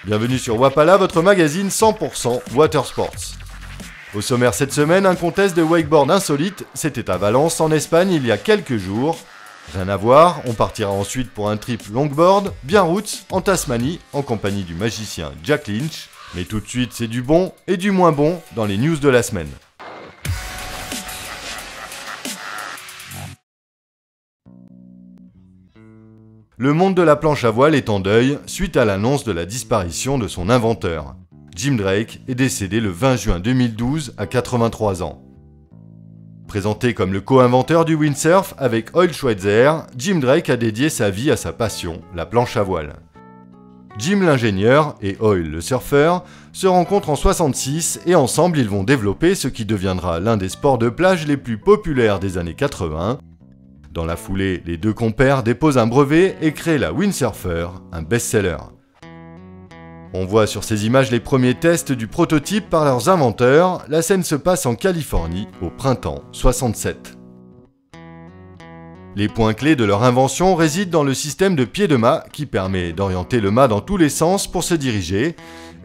Bienvenue sur Wapala, votre magazine 100% Watersports. Au sommaire cette semaine, un contest de wakeboard insolite, c'était à Valence en Espagne il y a quelques jours. Rien à voir, on partira ensuite pour un trip longboard, bien roots, en Tasmanie, en compagnie du magicien Jack Lynch. Mais tout de suite, c'est du bon et du moins bon dans les news de la semaine. Le monde de la planche à voile est en deuil suite à l'annonce de la disparition de son inventeur. Jim Drake est décédé le 20 juin 2012 à 83 ans. Présenté comme le co-inventeur du windsurf avec Oil Schweitzer, Jim Drake a dédié sa vie à sa passion, la planche à voile. Jim l'ingénieur et Oil le surfeur se rencontrent en 1966 et ensemble ils vont développer ce qui deviendra l'un des sports de plage les plus populaires des années 80. Dans la foulée, les deux compères déposent un brevet et créent la Windsurfer, un best-seller. On voit sur ces images les premiers tests du prototype par leurs inventeurs. La scène se passe en Californie au printemps 67. Les points clés de leur invention résident dans le système de pied de mât qui permet d'orienter le mât dans tous les sens pour se diriger,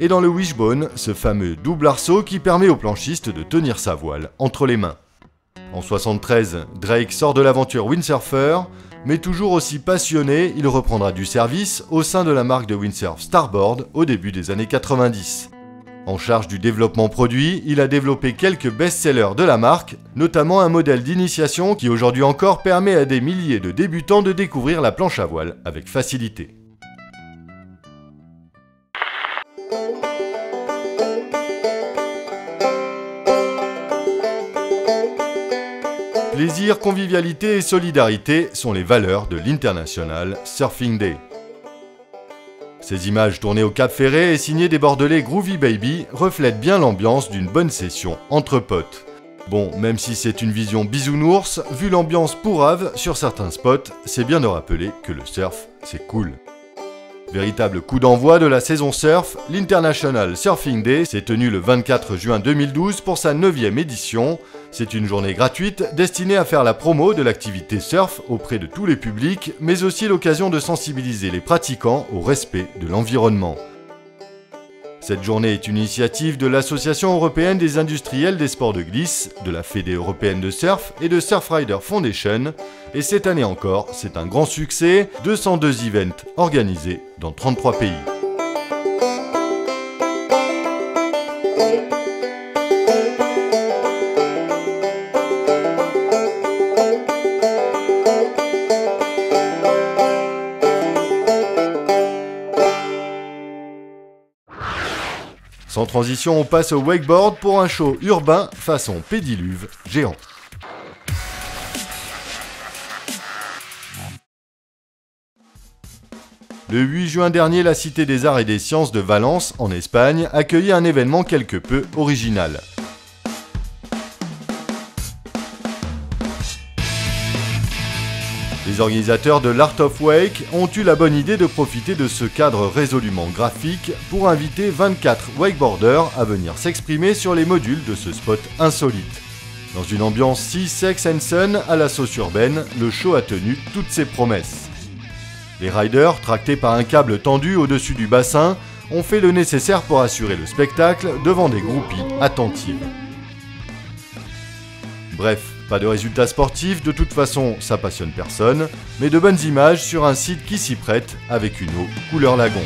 et dans le wishbone, ce fameux double arceau qui permet au planchiste de tenir sa voile entre les mains. En 1973, Drake sort de l'aventure Windsurfer, mais toujours aussi passionné, il reprendra du service au sein de la marque de windsurf Starboard au début des années 90. En charge du développement produit, il a développé quelques best-sellers de la marque, notamment un modèle d'initiation qui aujourd'hui encore permet à des milliers de débutants de découvrir la planche à voile avec facilité. Plaisir, convivialité et solidarité sont les valeurs de l'International Surfing Day. Ces images tournées au Cap Ferret et signées des Bordelais Groovy Baby reflètent bien l'ambiance d'une bonne session entre potes. Bon, même si c'est une vision bisounours, vu l'ambiance pourrave sur certains spots, c'est bien de rappeler que le surf, c'est cool. Véritable coup d'envoi de la saison surf, l'International Surfing Day s'est tenu le 24 juin 2012 pour sa 9e édition. C'est une journée gratuite destinée à faire la promo de l'activité surf auprès de tous les publics, mais aussi l'occasion de sensibiliser les pratiquants au respect de l'environnement. Cette journée est une initiative de l'Association européenne des industriels des sports de glisse, de la Fédé européenne de surf et de Surfrider Foundation. Et cette année encore, c'est un grand succès, 202 events organisés dans 33 pays. Sans transition, on passe au wakeboard pour un show urbain façon pédiluve géant. Le 8 juin dernier, la Cité des Arts et des Sciences de Valence, en Espagne, accueillait un événement quelque peu original. Les organisateurs de l'Art of Wake ont eu la bonne idée de profiter de ce cadre résolument graphique pour inviter 24 wakeboarders à venir s'exprimer sur les modules de ce spot insolite. Dans une ambiance si sex and sun à la sauce urbaine, le show a tenu toutes ses promesses. Les riders, tractés par un câble tendu au-dessus du bassin, ont fait le nécessaire pour assurer le spectacle devant des groupies attentives. Bref, pas de résultats sportifs, de toute façon ça passionne personne, mais de bonnes images sur un site qui s'y prête avec une eau couleur lagon.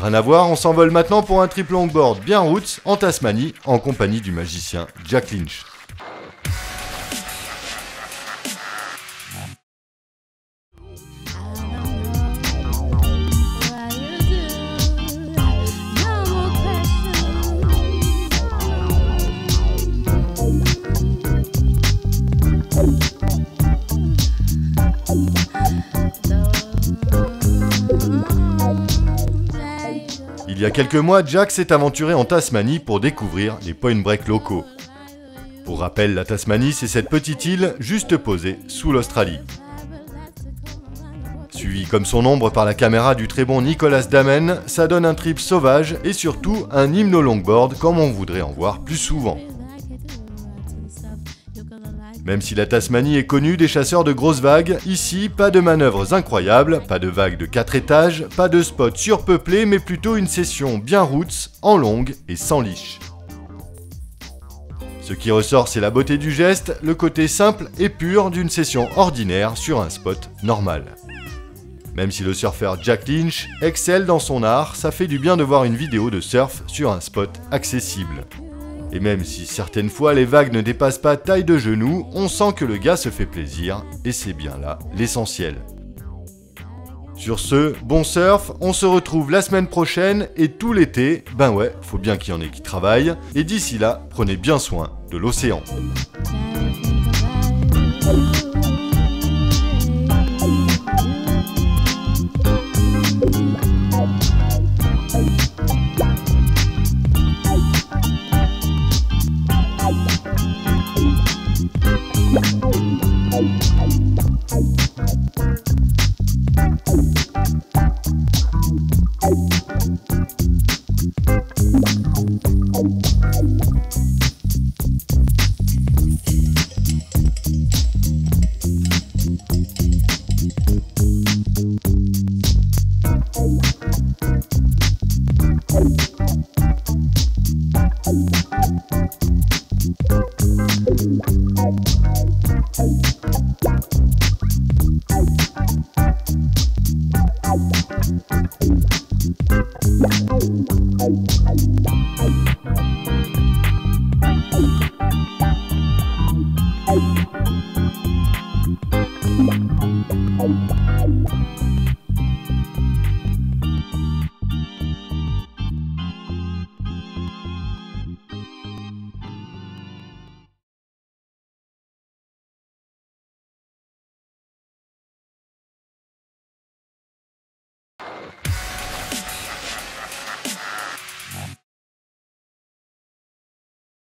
Rien à voir, on s'envole maintenant pour un trip longboard bien roots en Tasmanie en compagnie du magicien Jack Lynch. y a quelques mois, Jack s'est aventuré en Tasmanie pour découvrir les point break locaux. Pour rappel, la Tasmanie, c'est cette petite île juste posée sous l'Australie. Suivi comme son ombre par la caméra du très bon Nicolas Damen, ça donne un trip sauvage et surtout un hymne au longboard comme on voudrait en voir plus souvent. Même si la Tasmanie est connue des chasseurs de grosses vagues, ici, pas de manœuvres incroyables, pas de vagues de 4 étages, pas de spots surpeuplés, mais plutôt une session bien roots, en longue et sans leash. Ce qui ressort, c'est la beauté du geste, le côté simple et pur d'une session ordinaire sur un spot normal. Même si le surfeur Jack Lynch excelle dans son art, ça fait du bien de voir une vidéo de surf sur un spot accessible. Et même si certaines fois les vagues ne dépassent pas taille de genou, on sent que le gars se fait plaisir, et c'est bien là l'essentiel. Sur ce, bon surf, on se retrouve la semaine prochaine, et tout l'été, ben ouais, faut bien qu'il y en ait qui travaillent, et d'ici là, prenez bien soin de l'océan.